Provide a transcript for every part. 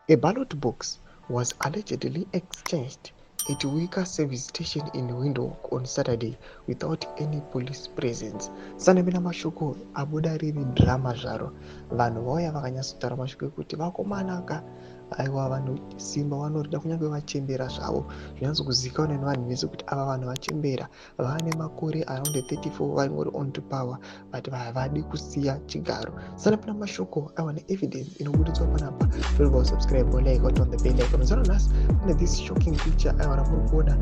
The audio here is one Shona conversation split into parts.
A ballot box was allegedly exchanged at Wika service station in Windhoek on Saturday without any police presence. Sanamira mashoko abuda riri drama zvaro. Vanhu vauya vakanyatsotaura mashoko ekuti vakomanaka aiwa vanhu simba vanorida kunyange vachembera zvavo zvinyanzokuzivikanwa nevanhu vese kuti ava vanhu vachembera vane makore around 34 vangori on to power but havadi kusiya chigaro. Sanamira mashoko aiwa neevidence inobudidzwa panapa. Don't subscribe or like or turn the bell icon. Zero nas kuna this shocking picture aiwa ramuri kuona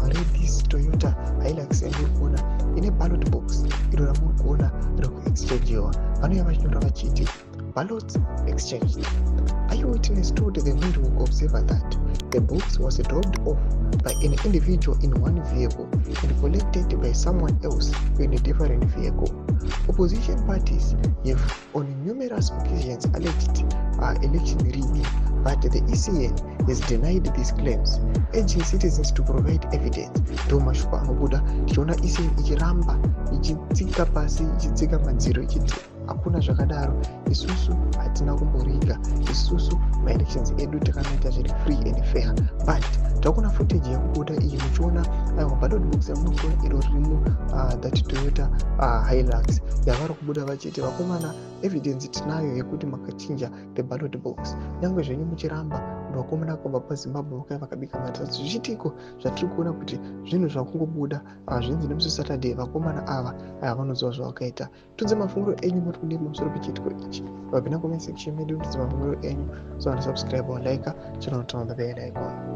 read this Toyota Hilux yamuri kuona ine ballot box iro ramuri kuona rekuexchangewa. Vanouya vachinyora vachiti ballots exchanged. Eyewitness told the Windhoek Observer that the box was dropped off by an individual in one vehicle and collected by someone else in a different vehicle. Opposition parties have on numerous occasions alleged election rigging, but the ECN has denied these claims, urging citizens to provide evidence. Ndo mashoko anobuda tichiona ECN ichiramba ichitsika pasi ichitsika madziro ichiti hakuna zvakadaro, isusu hatina kumboriga, isusu maelections edu takanoita zviri free and fair. But takuona footage yakubuda iyi muchiona ballot box yamunoona iro riri that Toyota Hilux yavari kubuda vachiti vakomana evidence tinayo yekuti makachinja the ballot box, nyange zvenyu muchiramba vakomana kubva paZimbabwe vakauya vakabika matatsi zvichitiko zvatiri kuona kuti zvinhu zvakungobuda zvinzi nemusi Saturday vakomana ava vanoziva zvavakaita. Tudze mafunguro enyu muri kudii pamusoro pechiitiko ichi? Vapinda comment section medu tudze mafunguro enyu, so subscribe or like channel, turn on the bell icon.